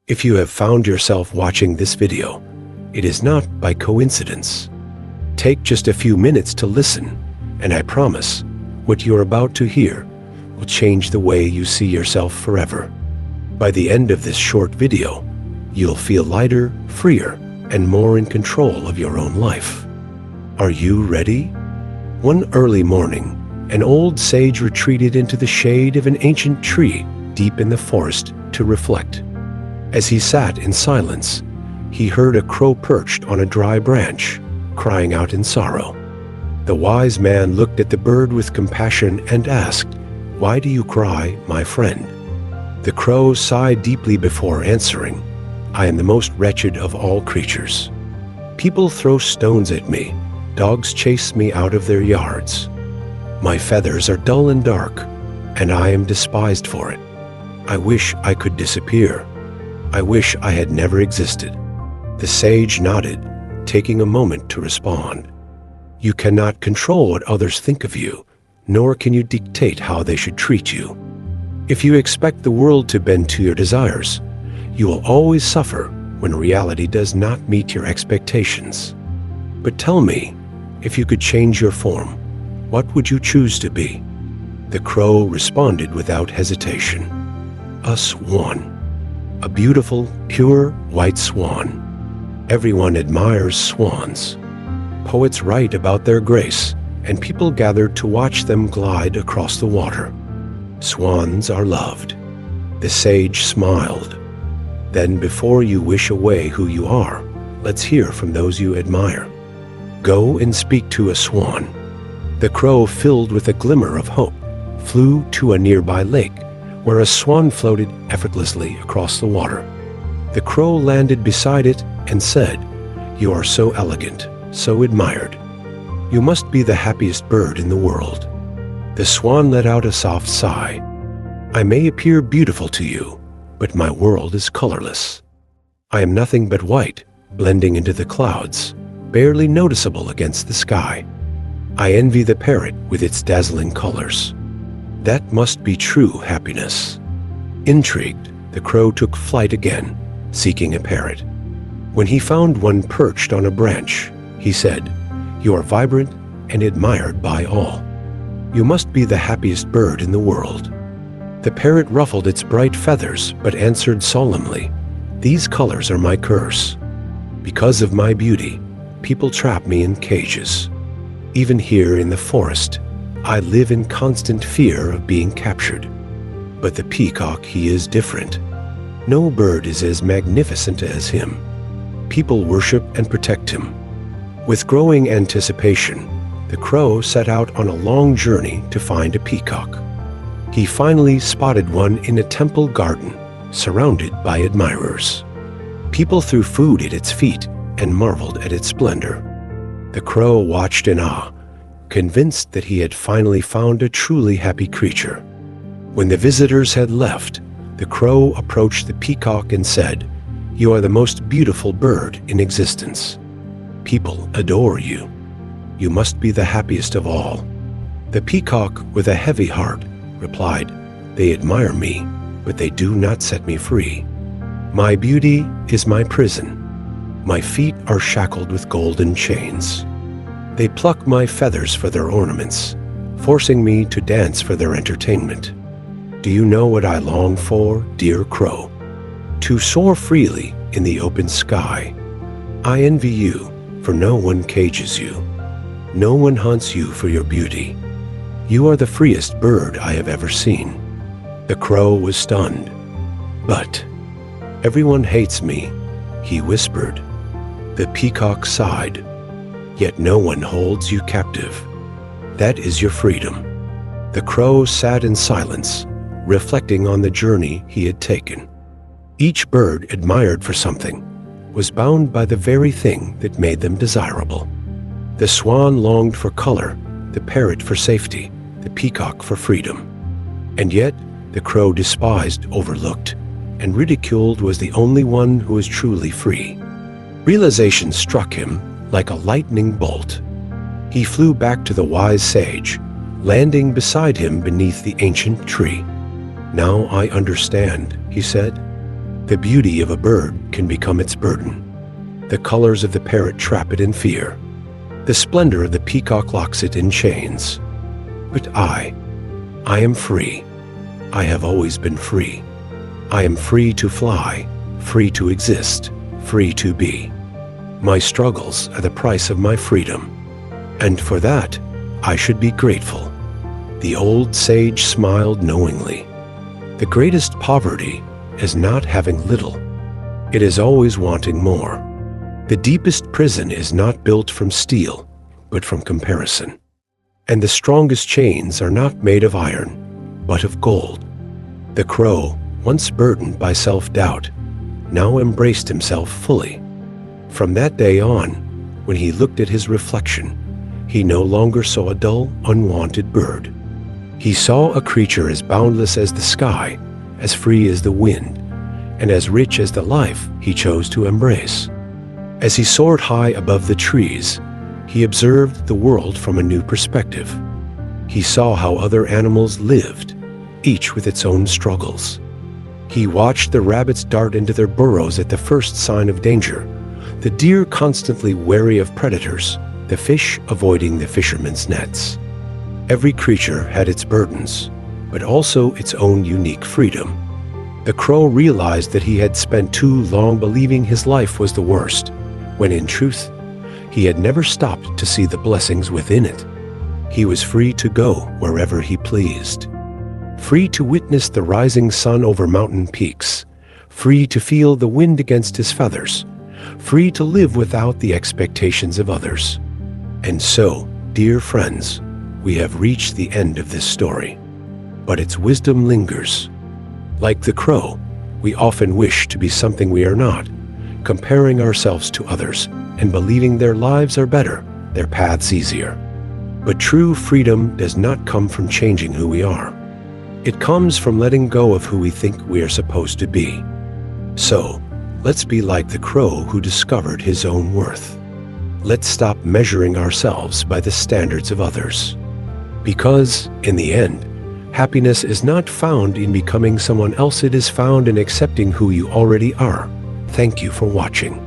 If you have found yourself watching this video, it is not by coincidence. Take just a few minutes to listen, and I promise what you're about to hear will change the way you see yourself forever. By the end of this short video, you'll feel lighter, freer, and more in control of your own life. Are you ready? One early morning, an old sage retreated into the shade of an ancient tree deep in the forest to reflect. As he sat in silence, he heard a crow perched on a dry branch, crying out in sorrow. The wise man looked at the bird with compassion and asked, "Why do you cry, my friend?" The crow sighed deeply before answering, "I am the most wretched of all creatures. People throw stones at me, dogs chase me out of their yards. My feathers are dull and dark, and I am despised for it. I wish I could disappear. I wish I had never existed." The sage nodded, taking a moment to respond. You cannot control what others think of you, nor can you dictate how they should treat you. If you expect the world to bend to your desires, you will always suffer when reality does not meet your expectations. But tell me, if you could change your form, what would you choose to be? The crow responded without hesitation. A swan. A beautiful, pure white swan. Everyone admires swans. Poets write about their grace, and people gather to watch them glide across the water. Swans are loved. The sage smiled. Then, before you wish away who you are, let's hear from those you admire. Go and speak to a swan. The crow, filled with a glimmer of hope, flew to a nearby lake, where a swan floated effortlessly across the water. The crow landed beside it and said, "You are so elegant, so admired. You must be the happiest bird in the world." The swan let out a soft sigh. "I may appear beautiful to you, but my world is colorless. I am nothing but white, blending into the clouds, barely noticeable against the sky. I envy the parrot with its dazzling colors. That must be true happiness." Intrigued, the crow took flight again, seeking a parrot. When he found one perched on a branch, he said, "You are vibrant and admired by all. You must be the happiest bird in the world." The parrot ruffled its bright feathers but answered solemnly, "These colors are my curse. Because of my beauty, people trap me in cages. Even here in the forest, I live in constant fear of being captured. But the peacock, he is different. No bird is as magnificent as him. People worship and protect him." With growing anticipation, the crow set out on a long journey to find a peacock. He finally spotted one in a temple garden, surrounded by admirers. People threw food at its feet and marveled at its splendor. The crow watched in awe, convinced that he had finally found a truly happy creature. When the visitors had left, the crow approached the peacock and said, "You are the most beautiful bird in existence. People adore you. You must be the happiest of all." The peacock, with a heavy heart, replied, "They admire me, but they do not set me free. My beauty is my prison. My feet are shackled with golden chains. They pluck my feathers for their ornaments, forcing me to dance for their entertainment. Do you know what I long for, dear crow? To soar freely in the open sky. I envy you, for no one cages you. No one hunts you for your beauty. You are the freest bird I have ever seen." The crow was stunned. "But everyone hates me," he whispered. The peacock sighed. "Yet no one holds you captive. That is your freedom." The crow sat in silence, reflecting on the journey he had taken. Each bird, admired for something, was bound by the very thing that made them desirable. The swan longed for color, the parrot for safety, the peacock for freedom. And yet, the crow despised, overlooked, and ridiculed was the only one who was truly free. Realization struck him like a lightning bolt. He flew back to the wise sage, landing beside him beneath the ancient tree. "Now I understand," he said. The beauty of a bird can become its burden. The colors of the parrot trap it in fear. The splendor of the peacock locks it in chains. But I am free. I have always been free. I am free to fly, free to exist, free to be. My struggles are the price of my freedom, and for that, I should be grateful. The old sage smiled knowingly. The greatest poverty is not having little. It is always wanting more. The deepest prison is not built from steel, but from comparison. And the strongest chains are not made of iron, but of gold. The crow, once burdened by self-doubt, now embraced himself fully. From that day on, when he looked at his reflection, he no longer saw a dull, unwanted bird. He saw a creature as boundless as the sky, as free as the wind, and as rich as the life he chose to embrace. As he soared high above the trees, he observed the world from a new perspective. He saw how other animals lived, each with its own struggles. He watched the rabbits dart into their burrows at the first sign of danger, the deer constantly wary of predators, the fish avoiding the fishermen's nets. Every creature had its burdens, but also its own unique freedom. The crow realized that he had spent too long believing his life was the worst, when in truth, he had never stopped to see the blessings within it. He was free to go wherever he pleased, free to witness the rising sun over mountain peaks, free to feel the wind against his feathers, free to live without the expectations of others. And so, dear friends, we have reached the end of this story, but its wisdom lingers. Like the crow, we often wish to be something we are not, comparing ourselves to others and believing their lives are better, their paths easier. But true freedom does not come from changing who we are. It comes from letting go of who we think we are supposed to be. So, let's be like the crow who discovered his own worth. Let's stop measuring ourselves by the standards of others. Because, in the end, happiness is not found in becoming someone else, it is found in accepting who you already are. Thank you for watching.